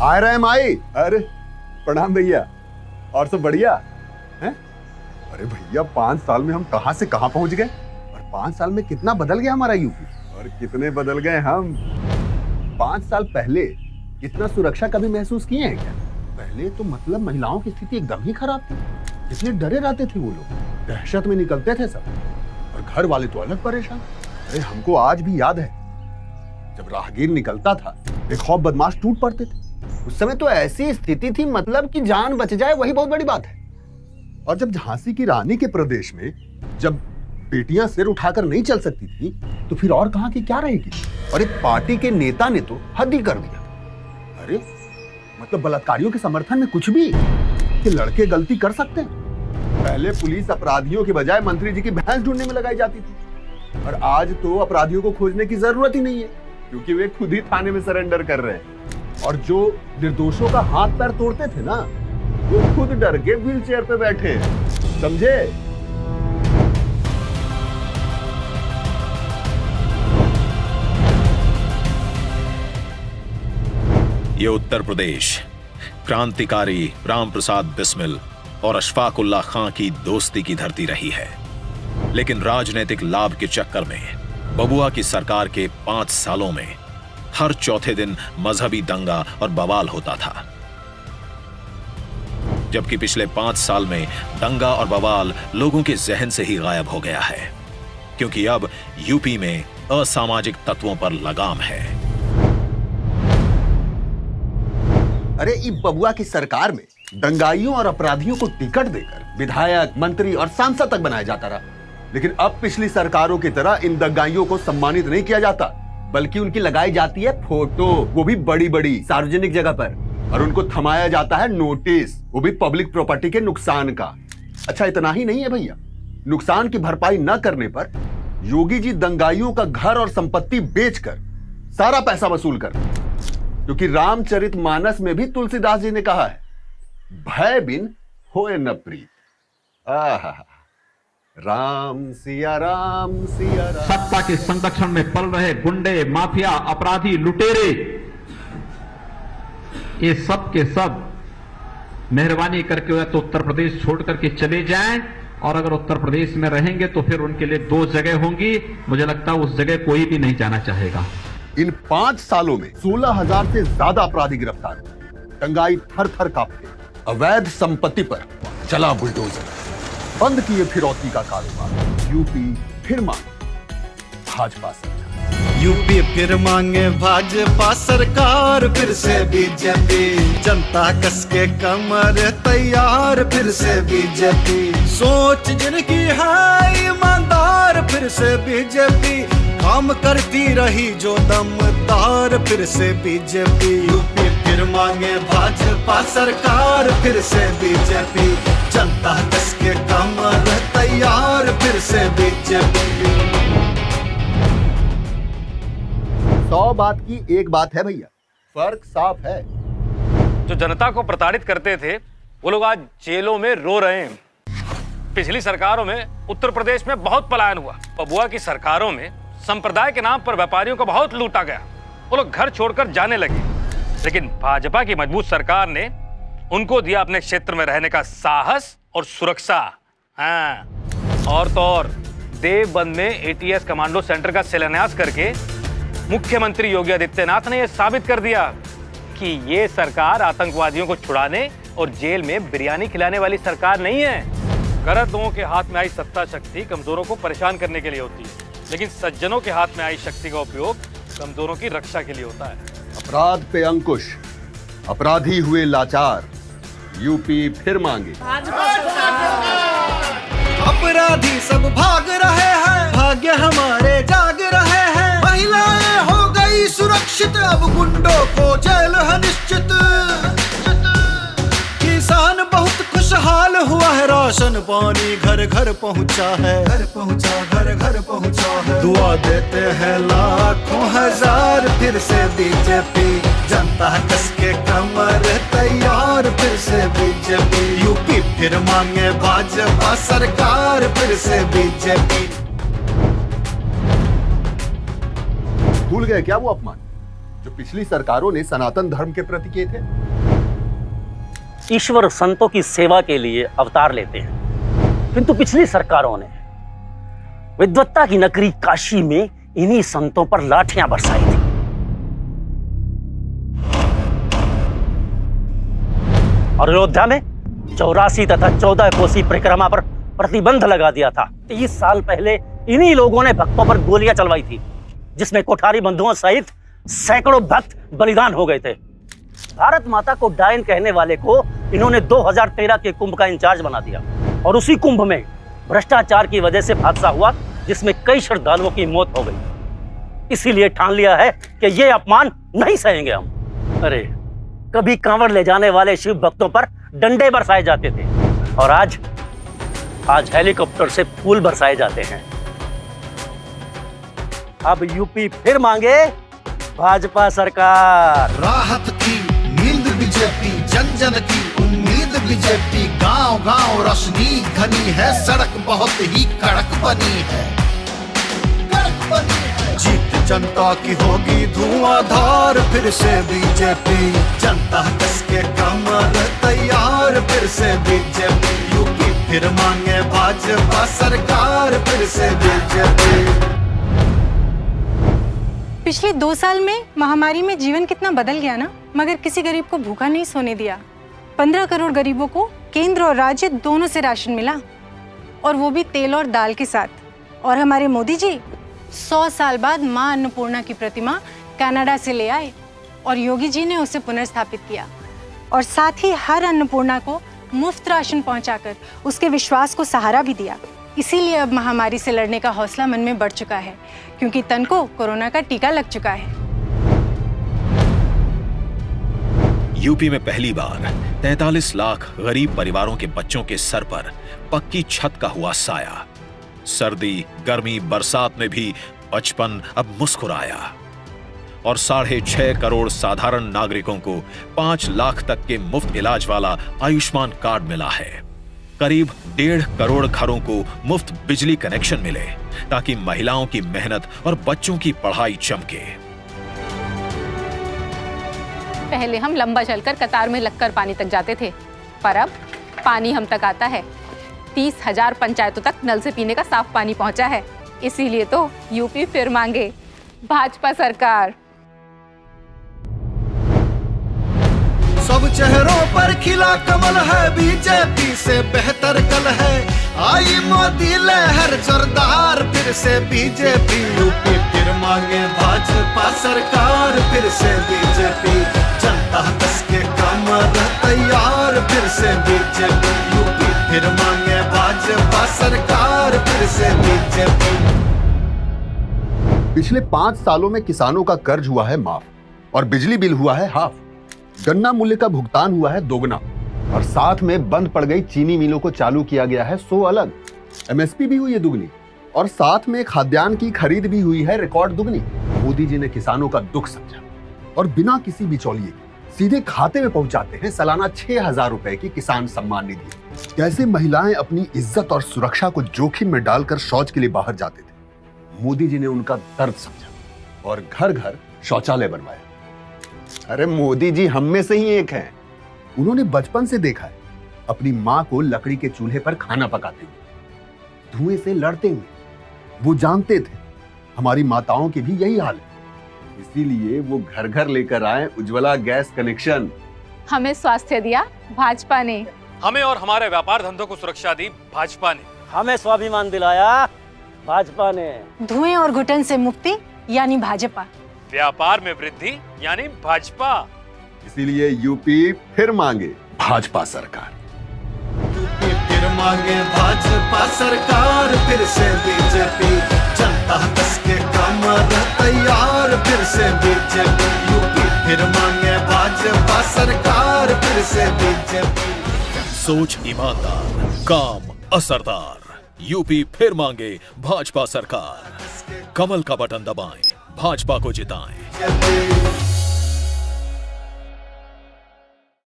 आ रहे हैं माई। अरे प्रणाम भैया, और सब बढ़िया हैं? अरे भैया 5 साल में हम कहां से कहां पहुंच गए, और 5 साल में कितना बदल गया हमारा यूपी, और कितने बदल गए हम। 5 साल पहले इतना सुरक्षा कभी महसूस किए हैं क्या? पहले तो मतलब महिलाओं की स्थिति एकदम ही खराब थी, कितने डरे रहते थे वो लोग, दहशत में निकलते थे सब, और घर वाले तो अलग परेशान। अरे हमको आज भी याद है जब राहगीर निकलता था बेखौफ बदमाश टूट पड़ते थे। उस समय तो ऐसी स्थिति थी मतलब कि जान बच जाए वही बहुत बड़ी बात है। और जब झांसी की रानी के प्रदेश में जब बेटियां सिर उठाकर नहीं चल सकती थी तो फिर और कहां की क्या रहेगी। और एक पार्टी के नेता ने तो हद ही कर दिया। अरे मतलब बलात्कारियों के समर्थन में कुछ भी, कि लड़के गलती कर सकते हैं। पहले पुलिस अपराधियों के बजाय मंत्री जी की भैंस ढूंढने में लगाई जाती थी, और आज तो अपराधियों को खोजने की जरूरत ही नहीं है क्योंकि वे खुद ही थाने में सरेंडर कर रहे हैं। और जो निर्दोषों का हाथ पैर तोड़ते थे ना, वो खुद डर के व्हील चेयर पे बैठे, समझे? ये उत्तर प्रदेश क्रांतिकारी राम प्रसाद बिस्मिल और अशफाक उल्लाह खां की दोस्ती की धरती रही है, लेकिन राजनीतिक लाभ के चक्कर में बबुआ की सरकार के 5 सालों में हर चौथे दिन मजहबी दंगा और बवाल होता था, जबकि पिछले 5 साल में दंगा और बवाल लोगों के जहन से ही गायब हो गया है, क्योंकि अब यूपी में असामाजिक तत्वों पर लगाम है। अरे इस बबुआ की सरकार में दंगाइयों और अपराधियों को टिकट देकर विधायक, मंत्री और सांसद तक बनाया जाता रहा, लेकिन अब पिछली सरकारों की तरह इन दंगाइयों को सम्मानित नहीं किया जाता, बल्कि उनकी लगाई जाती है फोटो, वो भी बड़ी बड़ी सार्वजनिक जगह पर, और उनको थमाया जाता है नोटिस, वो भी पब्लिक प्रॉपर्टी के नुकसान का। अच्छा इतना ही नहीं है भैया, नुकसान की भरपाई न करने पर योगी जी दंगाइयों का घर और संपत्ति बेचकर सारा पैसा वसूल कर, क्योंकि रामचरितमानस में भी तुलसीदास जी ने कहा है, भय बिन होए न प्रीत। आहा, राम सिया राम सिया राम। सत्ता के संरक्षण में पल रहे गुंडे, माफिया, अपराधी, लुटेरे, ये सब के सब मेहरबानी करके या तो उत्तर प्रदेश छोड़ करके चले जाएं, और अगर उत्तर प्रदेश में रहेंगे तो फिर उनके लिए 2 जगह होंगी। मुझे लगता है उस जगह कोई भी नहीं जाना चाहेगा। इन 5 सालों में 16,000 से ज्यादा अपराधी गिरफ्तार हुए, दंगाई थर थर कांपते, अवैध संपत्ति पर चला बुलडोजर, बंद किए फिरौती का कारोबार। यूपी फिर मांगे भाजपा सरकार, यूपी फिर मांगे भाजपा सरकार, फिर से बीजेपी, जनता कस के कमर तैयार, फिर से बीजेपी, सोच जिनकी है ईमानदार, फिर से बीजेपी, काम करती रही जो दमदार, फिर से बीजेपी, यूपी फिर मांगे भाजपा सरकार, फिर से बीजेपी, जनता कस के कमर तैयार, फिर से बीजेपी। 100 बात की एक बात है भैया, फर्क साफ है। जो जनता को प्रताड़ित करते थे वो लोग आज जेलों में रो रहे हैं। पिछली सरकारों में उत्तर प्रदेश में बहुत पलायन हुआ, बबुआ की सरकारों में संप्रदाय के नाम पर व्यापारियों को बहुत लूटा गया, वो लोग घर छोड़कर जाने लगे। लेकिन भाजपा की मजबूत सरकार ने उनको दिया अपने क्षेत्र में रहने का साहस और सुरक्षा। हाँ, और तो और देवबंद में एटीएस कमांडो सेंटर का शिलान्यास करके मुख्यमंत्री योगी आदित्यनाथ ने यह साबित कर दिया कि ये सरकार आतंकवादियों को छुड़ाने और जेल में बिरयानी खिलाने वाली सरकार नहीं है। गलत लोगों के हाथ में आई सत्ता शक्ति कमजोरों को परेशान करने के लिए होती है, लेकिन सज्जनों के हाथ में आई शक्ति का उपयोग कमजोरों की रक्षा के लिए होता है। अपराध पे अंकुश, अपराधी हुए लाचार, यूपी फिर मांगे। अपराधी सब भाग रहे हैं, भाग्य हमारे जाग रहे हैं, महिलाएं हो गई सुरक्षित, अब गुंडों को जेल है निश्चित, किसान बहुत खुशहाल हुआ है, राशन पानी घर घर पहुंचा है, घर पहुंचा, घर घर पहुंचा है, दुआ देते हैं लाखों हजार, फिर से बीजेपी, जनता कस के कमर तैयार, फिर से बीजेपी, यूपी फिर मांगे भाजपा सरकार, फिर से बीजेपी। भूल गए क्या वो अपमान? जो पिछली सरकारों ने सनातन धर्म के प्रति किए थे। ईश्वर संतों की सेवा के लिए अवतार लेते हैं, किंतु पिछली सरकारों ने विद्वत्ता की नगरी काशी में इन्हीं संतों पर लाठियां बरसाई थी। और अयोध्या में 84 तथा 14 कोसी परिक्रमा पर प्रतिबंध लगा दिया था। 30 साल पहले इन्हीं लोगों ने भक्तों पर गोलियां चलवाई थी, जिसमें कोठारी बंधुओं सहित सैकड़ों भक्त बलिदान हो गए थे। भारत माता को डायन कहने वाले को इन्होंने 2013 के कुंभ का इंचार्ज बना दिया, और उसी कुंभ में भ्रष्टाचार की वजह से हादसा हुआ, जिसमें कई श्रद्धालुओं की मौत हो गई। इसीलिए ठान लिया है कि ये अपमान नहीं सहेंगे हम। अरे कभी कांवड़ ले जाने वाले शिव भक्तों पर डंडे बरसाए जाते थे, और आज हेलीकॉप्टर से फूल बरसाए जाते हैं। अब यूपी फिर मांगे भाजपा सरकार। राहत की नींद बीजेपी, जन जन की उम्मीद बीजेपी। गांव गांव रोशनी घनी है, सड़क बहुत ही कड़क बनी है, कड़क बनी है। जीत जनता की होगी धुआंधार, फिर से बीजेपी। जनता कस के कमर तैयार, फिर से बीजेपी। यूपी फिर मांगे भाजपा सरकार, फिर से बीजेपी। पिछले 2 साल में महामारी में जीवन कितना बदल गया ना, मगर किसी गरीब को भूखा नहीं सोने दिया। 15 करोड़ गरीबों को केंद्र और राज्य दोनों से राशन मिला, और वो भी तेल और दाल के साथ। और हमारे मोदी जी 100 साल बाद मां अन्नपूर्णा की प्रतिमा कनाडा से ले आए, और योगी जी ने उसे पुनर्स्थापित किया, और साथ ही हर अन्नपूर्णा को मुफ्त राशन पहुंचाकर उसके विश्वास को सहारा भी दिया। इसीलिए अब महामारी से लड़ने का हौसला मन में बढ़ चुका है, क्योंकि तन को कोरोना का टीका लग चुका है। यूपी में पहली बार 43 लाख गरीब परिवारों के बच्चों के सर पर पक्की छत का हुआ साया। सर्दी, गर्मी, बरसात में भी बचपन अब मुस्कुराया, और 6.5 करोड़ साधारण नागरिकों को 5 लाख तक के मुफ्त इलाज वाला आयुष्मान कार्ड मिला है। करीब 1.5 करोड़ घरों को मुफ्त बिजली कनेक्शन मिले, ताकि महिलाओं की मेहनत और बच्चों की पढ़ाई चमके। पहले हम लंबा चलकर कतार में लगकर पानी तक जाते थे, पर अब पानी हम तक आता है। 30,000 पंचायतों तक नल से पीने का साफ पानी पहुंचा है। इसीलिए तो यूपी फिर मांगे भाजपा सरकार। सब चेहरों पर खिला कमल है, बीजेपी से बेहतर कल है। आई मोदी लहर जोरदार, फिर से बीजेपी। यूपी फिर मांगे भाजपा सरकार, फिर से बीजेपी। जनता कस के कमर तैयार, फिर से बीजेपी। यूपी फिर मांगे भाजपा सरकार, फिर से बीजेपी। पिछले 5 सालों में किसानों का कर्ज हुआ है माफ, और बिजली बिल हुआ है हाफ। गन्ना मूल्य का भुगतान हुआ है दोगुना, और साथ में बंद पड़ गई चीनी मिलों को चालू किया गया है 100 अलग। एमएसपी भी हुई है दुगनी, और साथ में खाद्यान्न की खरीद भी हुई है रिकॉर्ड दुगनी। मोदी जी ने किसानों का दुख समझा, और बिना किसी बिचौलिए सीधे खाते में पहुंचाते हैं सालाना 6,000 रुपए की किसान सम्मान निधि। कैसे महिलाएं अपनी इज्जत और सुरक्षा को जोखिम में डालकर शौच के लिए बाहर जाते थे, मोदी जी ने उनका दर्द समझा और घर घर शौचालय बनवाया। अरे मोदी जी हम में से ही एक हैं। उन्होंने बचपन से देखा है अपनी मां को लकड़ी के चूल्हे पर खाना पकाते हुए, धुएं से लड़ते हुए। वो जानते थे हमारी माताओं की भी यही हाल है, इसीलिए वो घर घर लेकर आए उज्ज्वला गैस कनेक्शन। हमें स्वास्थ्य दिया भाजपा ने, हमें और हमारे व्यापार धंधों को सुरक्षा दी भाजपा ने, हमें स्वाभिमान दिलाया भाजपा ने। धुएं और घुटन से मुक्ति यानी भाजपा, व्यापार में वृद्धि यानी भाजपा। इसीलिए यूपी फिर मांगे भाजपा सरकार। यूपी फिर मांगे भाजपा सरकार, फिर से बीजेपी। जनता कस के कमर तैयार, फिर से बीजेपी। यूपी फिर मांगे भाजपा सरकार, फिर से बीजेपी। सोच ईमानदार, काम असरदार। यूपी फिर मांगे भाजपा सरकार। कमल का बटन दबाएं, भाजपा को जिताएं।